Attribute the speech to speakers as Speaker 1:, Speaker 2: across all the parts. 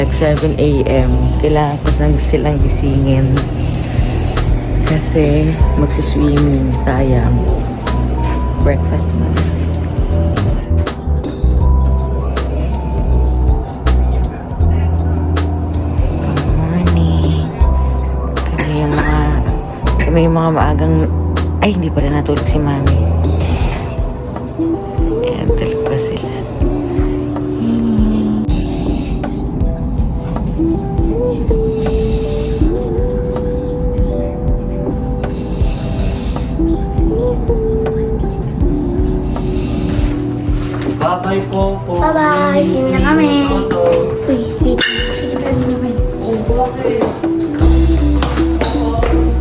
Speaker 1: like 7 a.m. Kailangan ko silang gisingin. Kasi magsiswimming, sayang. Breakfast mo. Good morning. Kami yung mga maagang... Ay, hindi pala natulog si Mami. Ayan, tulog pa sila.
Speaker 2: Bye-bye po.
Speaker 3: Bye-bye. See you na kami. Uy, wait. Sige, pero na kayo.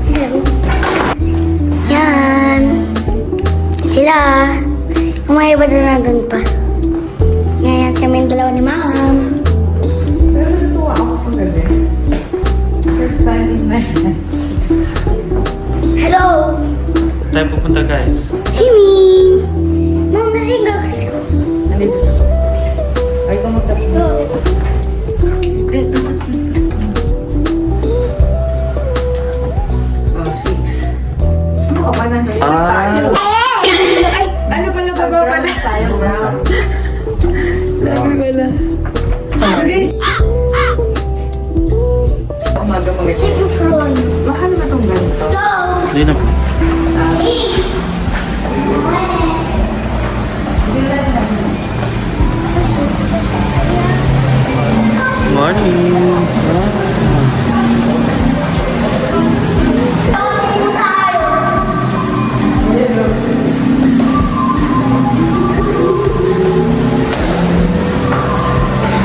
Speaker 3: Hello. Yan. Sila. Yung mga iba doon nandun pa. Ngayon kami yung dalawa ni Ma'am.
Speaker 1: Pero natuwa ako kung gabi. First time in my life.
Speaker 3: Hello.
Speaker 2: Tayo pupunta guys.
Speaker 3: Jimmy. Ma'am, nasa yung gagawin ko.
Speaker 1: Nandito siya. Ay, ikaw magtapos.
Speaker 3: Go.
Speaker 1: Oh, 6. Ano ka pa nang
Speaker 2: Ah!
Speaker 1: Ay, ano pala baba pala? Sabi pala. Sorry. Umaga mga ito.
Speaker 3: Sige, Floyd.
Speaker 1: Mahal na itong ganito.
Speaker 3: Go.
Speaker 2: Hindi na po. Morning!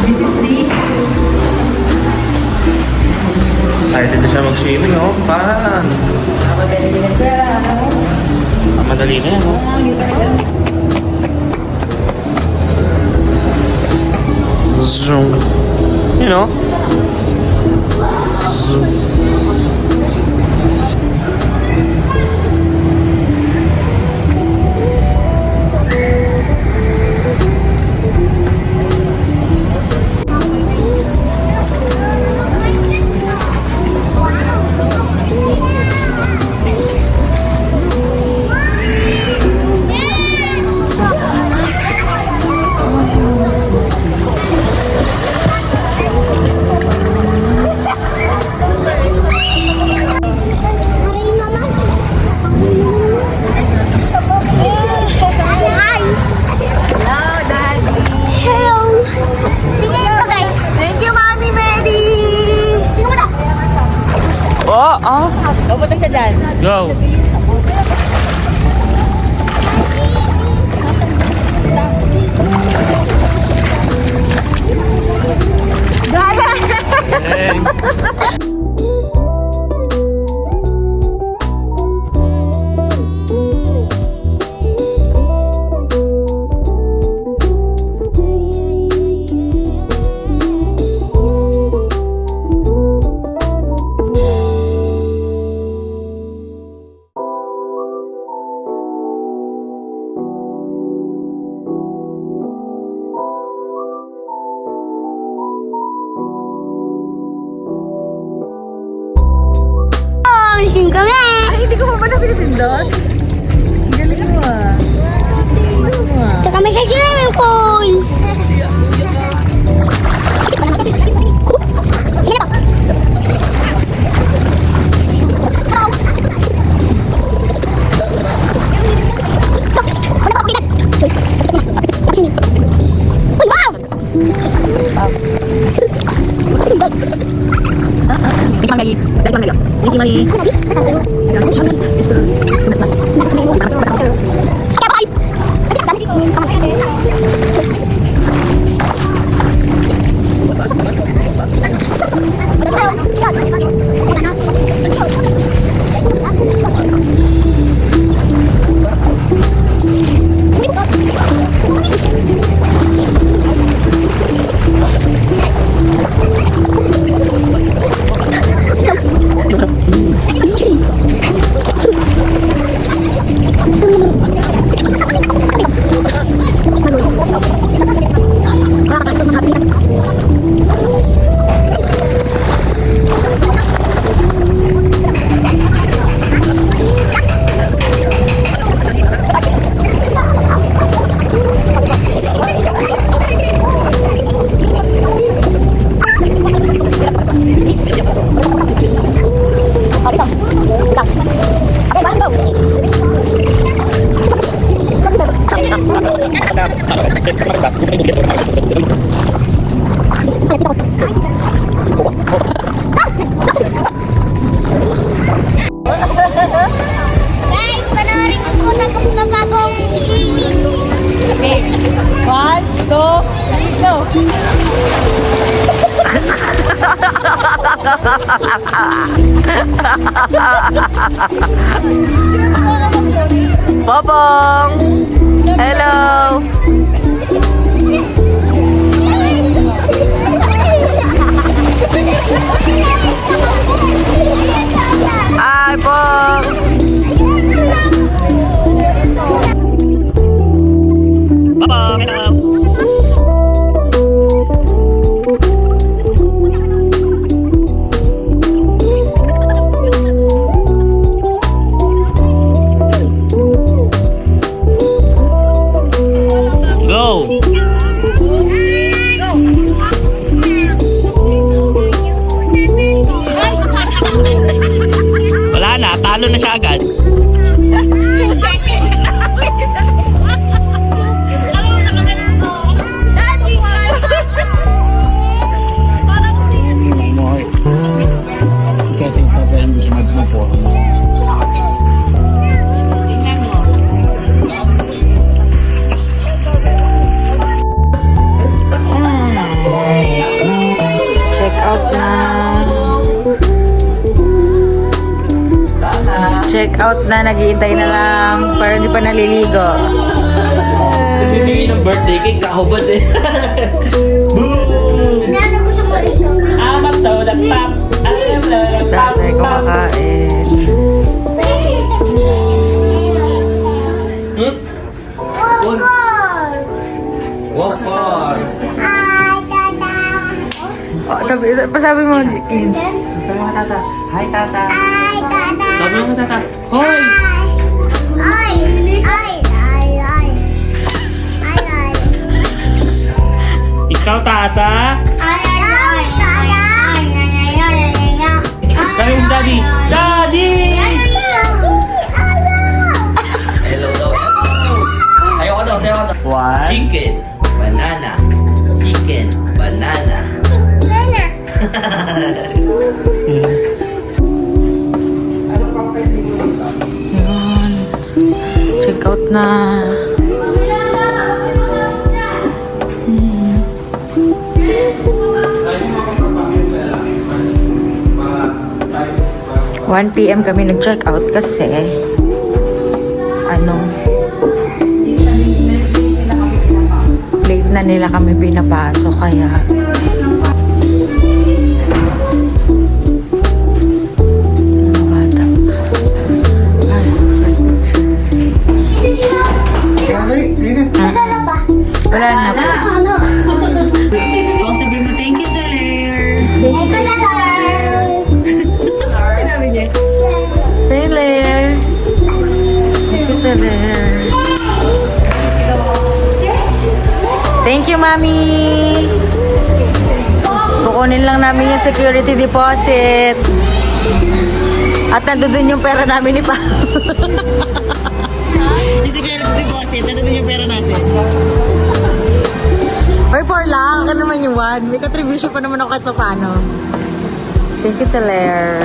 Speaker 1: Mrs. D.
Speaker 2: Excited na siya mag-swimming, oh. Pan!
Speaker 1: Madali na siya.
Speaker 2: Madali na yan, oh. Zoom. You know? Zoom.
Speaker 1: Pupunta siya dyan.
Speaker 2: Go! Hey.
Speaker 3: Gising kami.
Speaker 1: Ay, hindi ko pa pala pinipindot. Galing mo ah. Galing mo ah.
Speaker 3: Tsaka may sa swimming pool.
Speaker 1: Bobong! Hello! Ay, Bong!
Speaker 4: Bobong, hello. Go! Wala na, talo na siya agad.
Speaker 5: Kasi papa hindi siya magpupo.
Speaker 1: Check out na. Check out na. Nag-iintay na lang. Pero hindi pa naliligo.
Speaker 2: Bibigay ng birthday cake, kahubad eh.
Speaker 3: Inaano ko sa marito?
Speaker 4: I'm a soda pop.
Speaker 1: Tatay kumakain.
Speaker 2: Wapar!
Speaker 1: Oh, pasabi mo, Kins.
Speaker 2: Hi, tata.
Speaker 3: Ay, tata.
Speaker 2: Sabi mo, tata. Hoy!
Speaker 3: Ay! Ay! Ay! Ay! Ay! Ay!
Speaker 4: Ikaw, tata.
Speaker 3: Ay! Ay! Tata! Ay! Ay! Ay! Ay!
Speaker 4: Sabi mo si daddy. Daddy!
Speaker 2: Hello daw. Ayoko daw, ayoko daw.
Speaker 4: One.
Speaker 2: Chicken, banana. Chicken, banana.
Speaker 1: Yun. Check out na. Hmm. 1 PM kami nag-check out kasi late na nila kami pinapasok kaya mga bata. Ay.
Speaker 3: Nasaan na ba?
Speaker 1: Wala na po.
Speaker 3: Ano?
Speaker 1: Baka sabihin mo, thank you, Soler.
Speaker 3: Ay, kasama.
Speaker 1: Sinabi niya. Soler. Thank you, Soler. Thank you, Mami. Kukunin lang namin yung security deposit. At nandun yung pera namin ni Pa. Yung security deposit, nandun yung pera natin. Or 4 lang, ano naman yung 1? May contribution pa naman ako kahit paano. Thank you, Soler.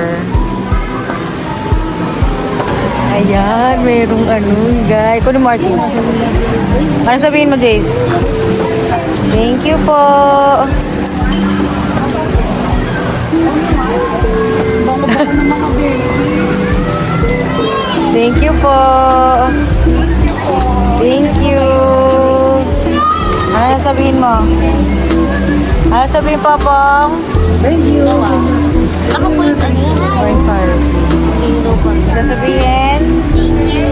Speaker 1: Ayan, mayroong guys. Kunin mo, Martin. Ano sabihin mo, Jace? Thank you po. Thank you po. Thank you. Ano sabihin mo? Ano sabihin, Popong? Thank you.
Speaker 3: Ako po yung ano yun.
Speaker 1: Point 5. Sasabihin?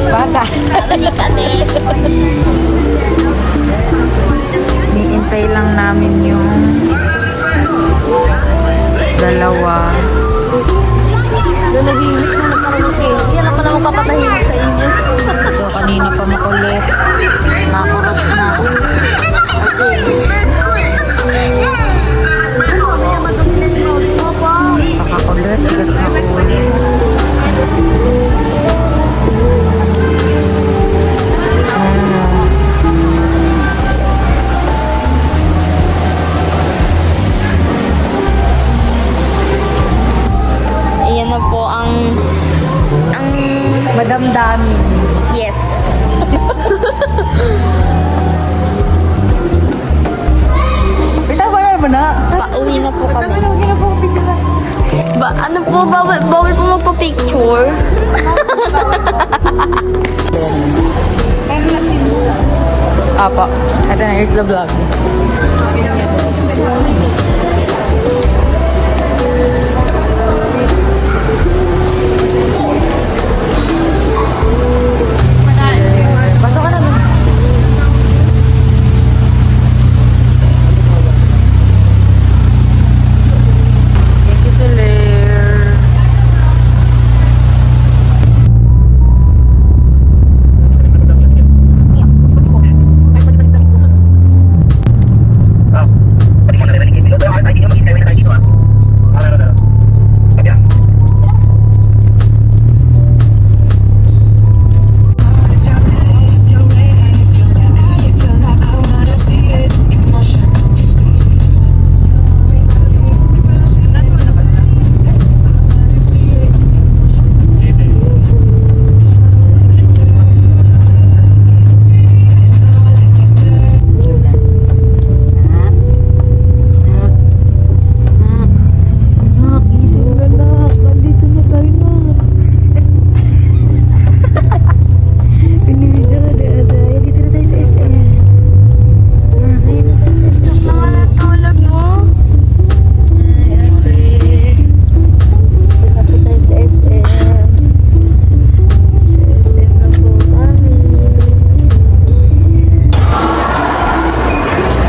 Speaker 1: Bata.
Speaker 3: Balik kami.
Speaker 1: Niintay lang namin yung dalawa.
Speaker 3: Doon nag-iimik na nagkaroon ng Yan ang pala magpapatahimik sa inyo.
Speaker 1: So, kanina pa makulit. Nakurat na. Nakakulit. Tigas na ulit.
Speaker 3: Ayan na po ang
Speaker 1: Madamdami.
Speaker 3: yes.
Speaker 1: Bitaw ba na naman na.
Speaker 3: Pauwi na po kami.
Speaker 1: Huwag na po picture.
Speaker 3: Ano po, bawal po magpa-picture.
Speaker 1: Apo. Ito na, here's the vlog. Pasok ka na dun. Thank you, Soler.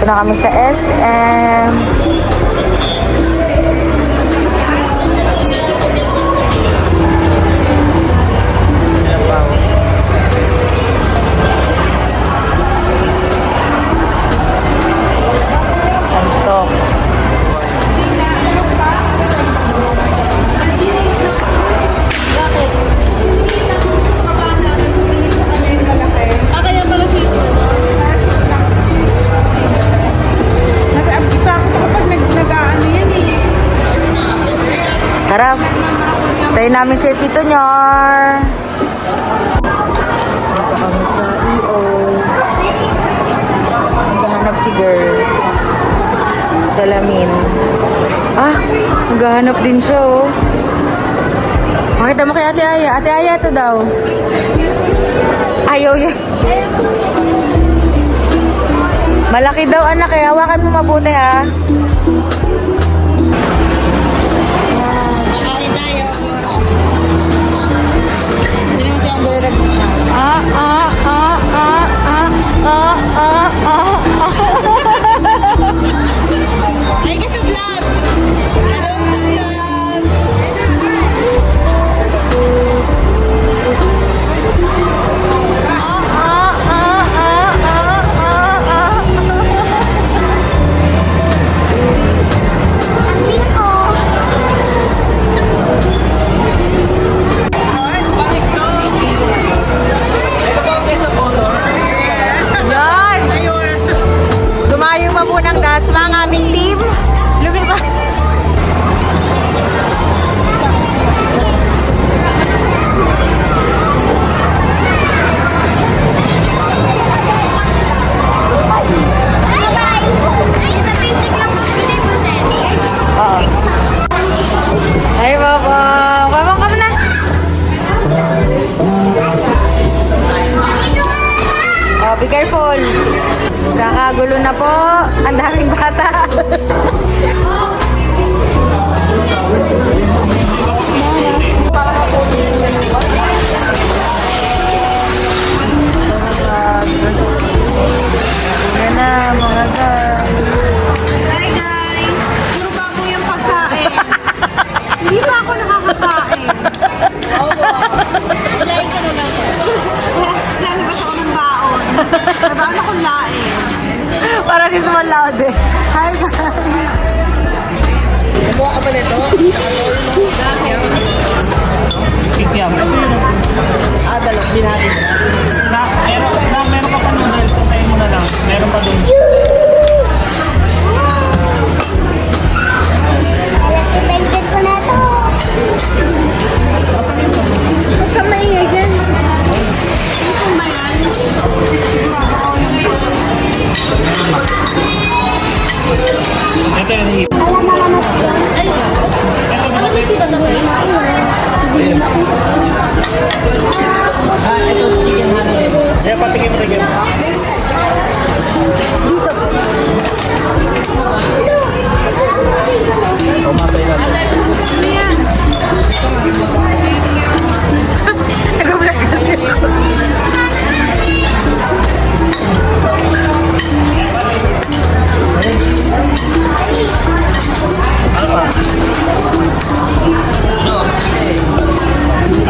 Speaker 1: Na kami sa SM. Antok. Tara, tayo namin si Tito Nyor. Dito kami sa EO. Naghahanap si girl. Salamin. Ah, naghahanap din siya, oh. Makita mo kay Ate Aya. Ate Aya, ito daw. Ayaw niya. Malaki daw, anak. Kaya hawakan mo mabuti, ha.
Speaker 3: Ay, kasi vlog!
Speaker 1: Be careful. Kakagulo na po. Ang daming bata. Yan na mga guys.
Speaker 6: Hi guys! Puro bago yung pagkain. Hindi pa ako nakakakain. Ilayin ko na lang. Lalabas ako ng baon. Nabaon akong lain.
Speaker 1: Para si Small Loud eh. Hi guys.
Speaker 6: Kumuha ka ba nito?
Speaker 4: Kikiam.
Speaker 6: Dalaw. Binati.
Speaker 4: Meron ka pa noodles. Tayo mo na lang. Meron pa doon.
Speaker 3: Expected ko na to.
Speaker 6: Basta maingay dyan. Ito ba yan? Sigurado ako yung
Speaker 4: Yeah, patikim rin yun.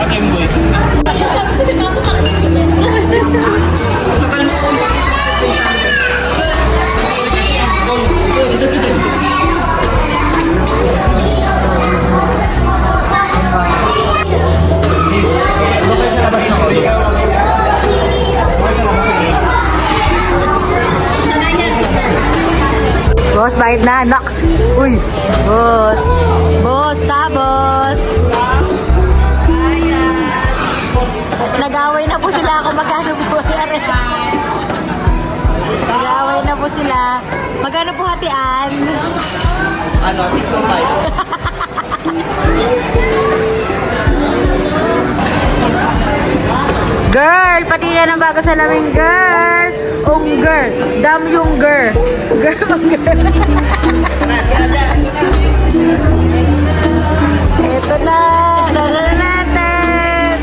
Speaker 4: Akim mo eh.
Speaker 1: Boss, bayad na. Nox. Uy. Boss. Boss, sabos. Nag-away na po sila kung magkano po yan. Nag-away na po sila. Magkano po hatian?
Speaker 5: Ano, tiko 5.
Speaker 1: Girl, pati yan ang bago sa lamin, girl. Girl. Dam yung girl. Girl. Ito na. Dala na natin.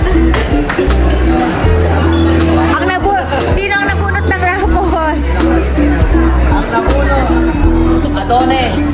Speaker 1: Sino ang nabunot ng rapon?
Speaker 5: Ang napuno, Adonis.